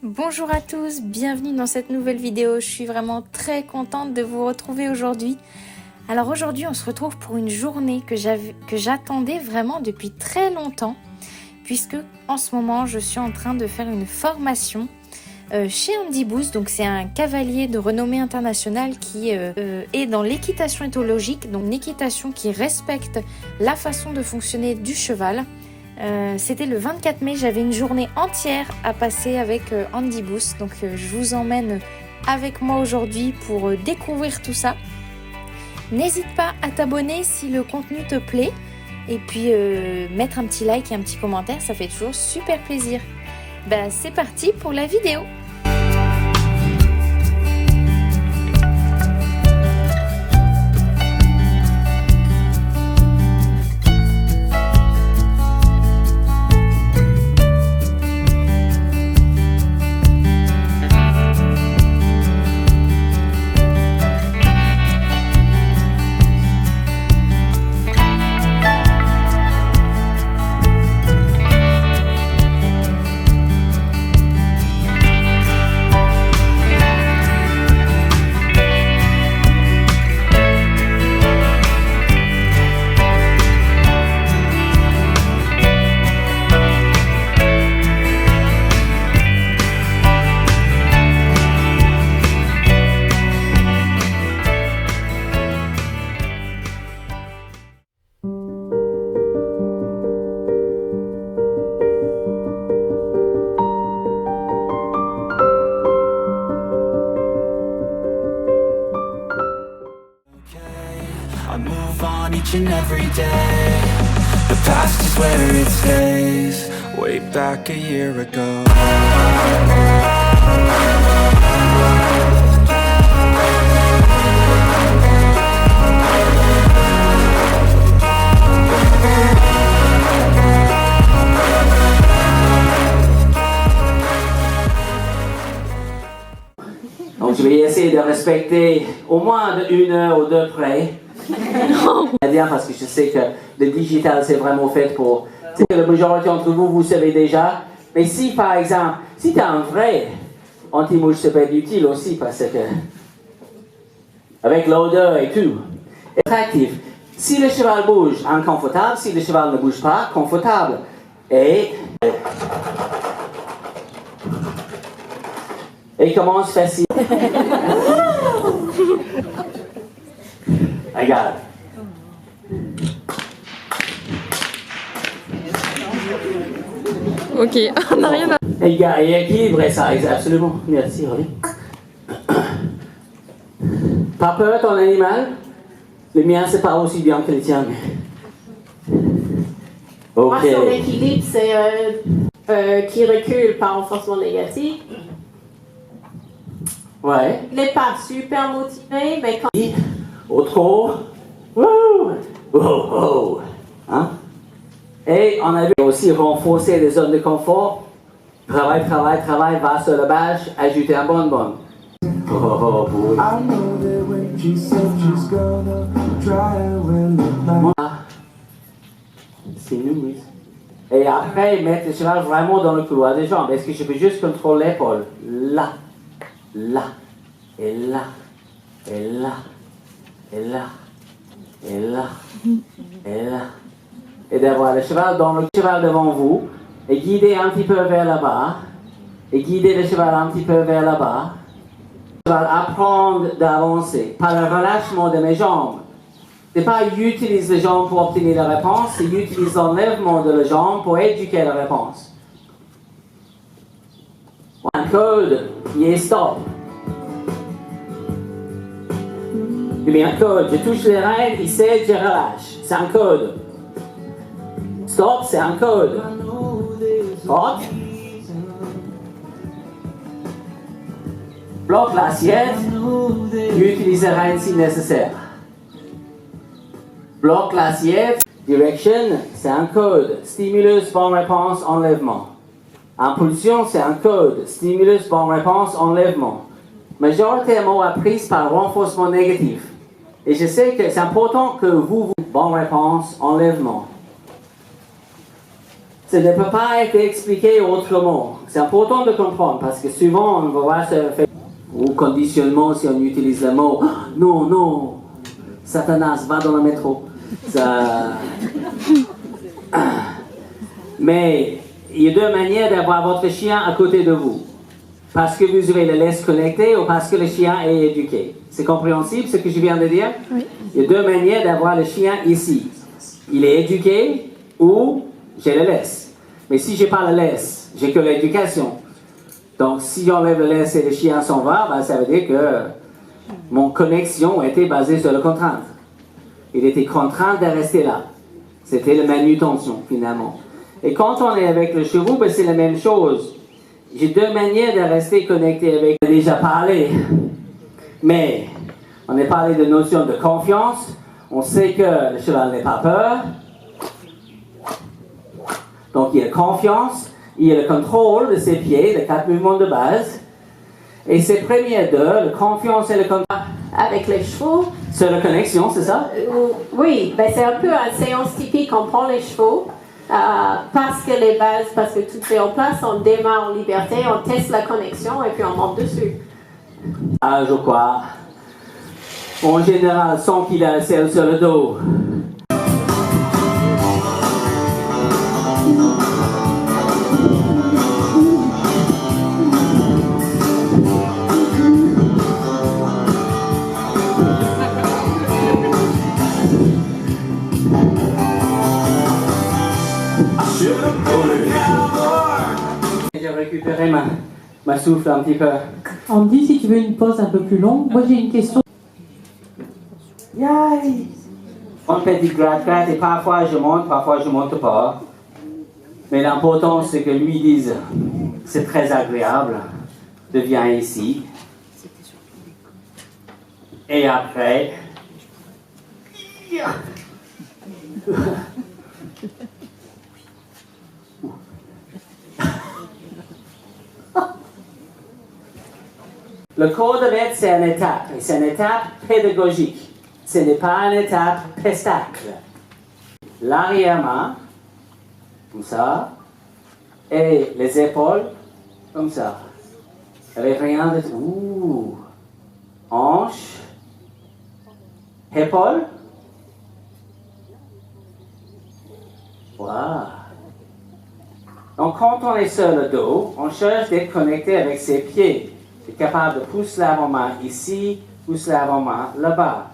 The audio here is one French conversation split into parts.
Bonjour à tous, bienvenue dans cette nouvelle vidéo. Je suis vraiment très contente de vous retrouver aujourd'hui. Alors aujourd'hui, on se retrouve pour une journée que j'attendais vraiment depuis très longtemps, puisque en ce moment, je suis en train de faire une formation chez Andy Booth. Donc c'est un cavalier de renommée internationale qui est dans l'équitation éthologique, donc une équitation qui respecte la façon de fonctionner du cheval. C'était le 24 mai, j'avais une journée entière à passer avec Andy Booth, donc je vous emmène avec moi aujourd'hui pour découvrir tout ça. N'hésite pas à t'abonner si le contenu te plaît et puis mettre un petit like et un petit commentaire, ça fait toujours super plaisir. C'est parti pour la vidéo. I move on each and every day. The past is where it stays. Way back a year ago. Donc je vais essayer de respecter au moins une heure ou deux près. Bien parce que je sais que le digital c'est vraiment fait pour... C'est que la majorité d'entre vous, vous savez déjà. Mais si par exemple, si tu as un vrai anti-mouche, ça peut être utile aussi parce que... Avec l'odeur et tout. Attractif. Si le cheval bouge, inconfortable. Si le cheval ne bouge pas, confortable. Et commence facile. Regarde. Ok, on n'a rien à... Et équilibré ça, absolument. Merci, Rolly. Pas peur ton animal? Le mien, c'est pas aussi bien que le tien. Ok. Moi, son équilibre, c'est qui recule par renforcement négatif. Ouais. Il n'est pas super motivé, mais quand... Au trop. Wouh! Wow! Hein? Et on avait aussi renforcé les zones de confort. Travail, va sur la bâche, ajouter un bonbon. C'est nous. Et après, mettre le cheval vraiment dans le couloir des jambes. Est-ce que je peux juste contrôler l'épaule? Là, et là, et là, et là, et là, et là. Et d'avoir le cheval devant vous, et guider un petit peu vers là-bas, et guider le cheval un petit peu vers là-bas. Le cheval apprendre d'avancer, par le relâchement de mes jambes. C'est pas utiliser les jambes pour obtenir la réponse, c'est utiliser l'enlèvement de la jambe pour éduquer la réponse. Un code, il est stop. Il y a un code, je touche les rênes, il sait, je relâche. C'est un code. Stop, c'est un code. Stop. Bloque l'assiette, utilise les rênes si nécessaire. Bloque l'assiette, direction, c'est un code. Stimulus, bonne réponse, enlèvement. Impulsion, c'est un code. Stimulus, bonne réponse, enlèvement. Majoritairement apprise par renforcement négatif. Et je sais que c'est important que vous bonne réponse, enlèvement. Ça ne peut pas être expliqué autrement. C'est important de comprendre parce que souvent on va voir ce fait ou conditionnement si on utilise le mot non, non, Satanas, va dans le métro. Ça... Mais il y a deux manières d'avoir votre chien à côté de vous. Parce que vous avez le laisse connecté ou parce que le chien est éduqué. C'est compréhensible ce que je viens de dire? Oui. Il y a deux manières d'avoir le chien ici. Il est éduqué ou j'ai le laisse. Mais si je n'ai pas le laisse, j'ai que l'éducation. Donc si j'enlève le laisse et le chien s'en va, ben, ça veut dire que mon connexion était basée sur la contrainte. Il était contraint de rester là. C'était la manutention finalement. Et quand on est avec le chevaux, ben, c'est la même chose. J'ai deux manières de rester connecté avec. On a déjà parlé, mais on a parlé de notion de confiance. On sait que le cheval n'est pas peur. Donc il y a confiance, il y a le contrôle de ses pieds, les 4 mouvements de base. Et ces premiers deux, la confiance et le contrôle. Avec les chevaux, C'est la connexion, c'est ça? oui, ben c'est un peu une séance typique, on prend les chevaux, parce que les bases, parce que tout est en place, on démarre en liberté, on teste la connexion et puis on monte dessus. Ah, je crois. En général, sans qu'il a celle sur le dos. J'ai récupéré ma souffle un petit peu. On me dit si tu veux une pause un peu plus longue. Moi j'ai une question. Yay! On fait du gratte-gratte et parfois je monte pas. Mais l'important c'est que lui dise c'est très agréable de venir ici. Et après. Le cours de maître, c'est une étape, et c'est une étape pédagogique. Ce n'est pas une étape pestacle. L'arrière-main, comme ça, et les épaules, comme ça. Avec rien de tout. Ouh. Hanche, épaules. Voilà. Donc, quand on est sur le dos, on cherche d'être connecté avec ses pieds. C'est capable de pousser l'avant-main ici, pousser l'avant-main là-bas.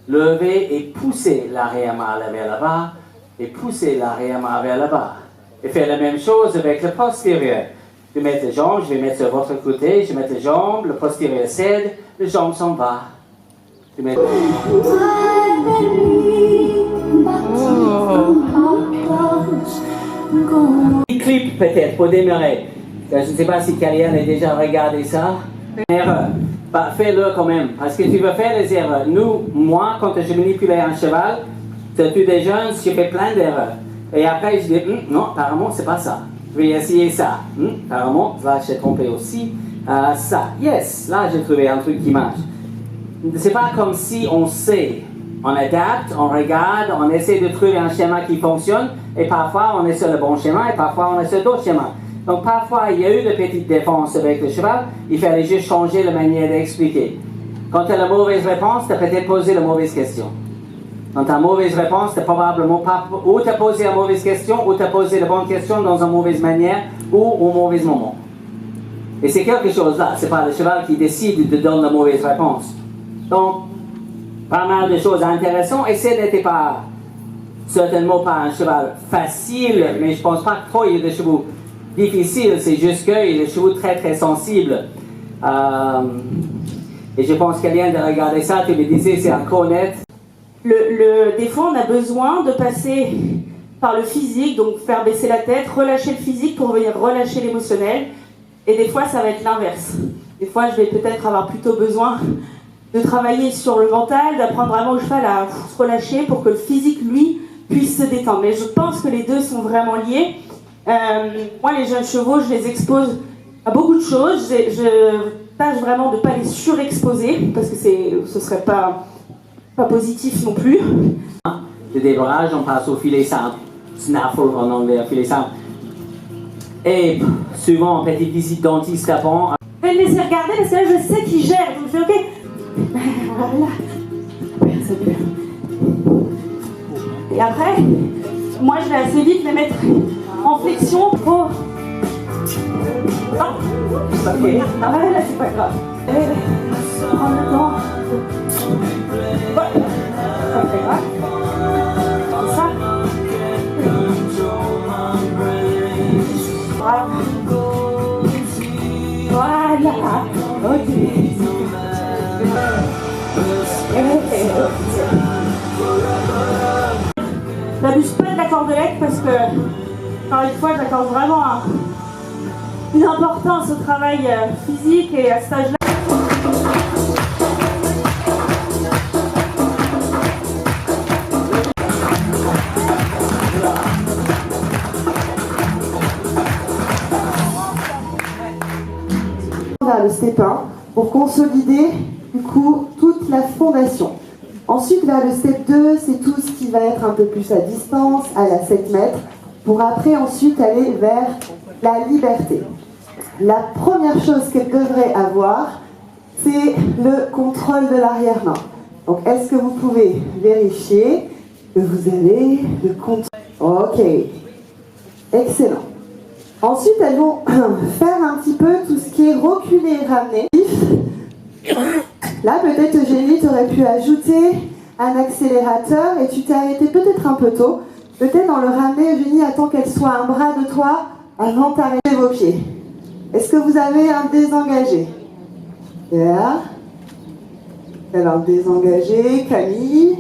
Lever et pousser l'arrière-main vers là-bas, et pousser l'arrière-main vers là-bas. Et faire la même chose avec le postérieur. Je vais mettre les jambes, je vais mettre sur votre côté, je vais mettre les jambes, le postérieur cède, les jambes s'en vont. Je vais mettre... Un clip peut-être pour démarrer. Je ne sais pas si Kalian a déjà regardé ça. Erreur. Bah, fais-le quand même, parce que tu vas faire les erreurs. Moi, quand je manipulais un cheval, depuis des jeunes, j'ai fait plein d'erreurs. Et après, je dis, non, apparemment, c'est pas ça. Je vais essayer ça. Apparemment, là, j'ai trompé aussi. Ça, yes, là, j'ai trouvé un truc qui marche. C'est pas comme si on sait. On adapte, on regarde, on essaie de trouver un schéma qui fonctionne, et parfois, on est sur le bon schéma, et parfois, on est sur d'autres schémas. Donc parfois, il y a eu de petites défenses avec le cheval, il fallait juste changer la manière d'expliquer. Quand tu as la mauvaise réponse, tu as peut-être posé la mauvaise question. Quand tu as la mauvaise réponse, tu n'as probablement pas... Ou tu as posé la mauvaise question, ou tu as posé la bonne question dans une mauvaise manière, ou au mauvais moment. Et c'est quelque chose là, c'est pas le cheval qui décide de donner la mauvaise réponse. Donc, pas mal de choses intéressantes, et ce n'était pas... certainement pas un cheval facile, mais je pense pas que trop il y a des chevaux difficile, c'est juste qu'il est des chevaux très très sensibles. Et je pense qu'elle vient de regarder ça, tu me disais c'est un cornet. Des fois, on a besoin de passer par le physique, donc faire baisser la tête, relâcher le physique pour venir relâcher l'émotionnel. Et des fois, ça va être l'inverse. Des fois, je vais peut-être avoir plutôt besoin de travailler sur le mental, d'apprendre vraiment au cheval à se relâcher pour que le physique, lui, puisse se détendre. Mais je pense que les deux sont vraiment liés. Moi, les jeunes chevaux, je les expose à beaucoup de choses. Je tâche vraiment de ne pas les surexposer, parce que ce ne serait pas positif non plus. Le débarrage, on passe au filet simple. Snaffle en anglais, filet simple. Et souvent, petite visite dentiste avant. Je vais le laisser regarder parce que là, je sais qu'il gère. Donc je fais ok. Voilà. C'est bien. Et après, moi, je vais assez vite les mettre en flexion pour. Ah, ok. Ah là, c'est pas grave. Prends le temps. Ouais. Pas très grave. Comme ça. Voilà. Ok. N'abuse pas de la cordelette parce que, encore une fois, j'accorde vraiment une importance au travail physique et à cet âge-là. Vers le step 1 pour consolider du coup toute la fondation. Ensuite vers le step 2, c'est tout ce qui va être un peu plus à distance, à la 7 mètres, pour après ensuite aller vers la liberté. La première chose qu'elle devrait avoir, c'est le contrôle de l'arrière-main. Donc est-ce que vous pouvez vérifier que vous avez le contrôle? Ok, excellent. Ensuite, elles vont faire un petit peu tout ce qui est reculer et ramener. Là, peut-être Eugénie, tu aurais pu ajouter un accélérateur et tu t'es arrêté peut-être un peu tôt. Peut-être dans le ramener, Eugénie, attends qu'elle soit un bras de toi avant d'arrêter vos pieds. Est-ce que vous avez un désengagé? Là. Alors, désengagé, Camille.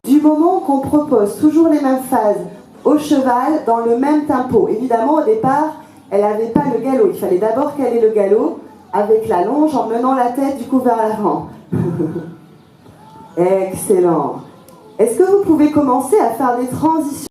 Du moment qu'on propose toujours les mêmes phases au cheval dans le même tempo. Évidemment, au départ, elle n'avait pas le galop. Il fallait d'abord caler le galop avec la longe en menant la tête du coup vers l'avant. Excellent. Est-ce que vous pouvez commencer à faire des transitions?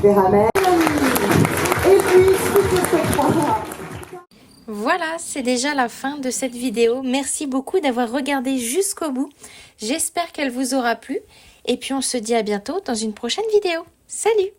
Les ramène. Et puis, Voilà, c'est déjà la fin de cette vidéo. Merci beaucoup d'avoir regardé jusqu'au bout. J'espère qu'elle vous aura plu. Et puis on se dit à bientôt dans une prochaine vidéo. Salut!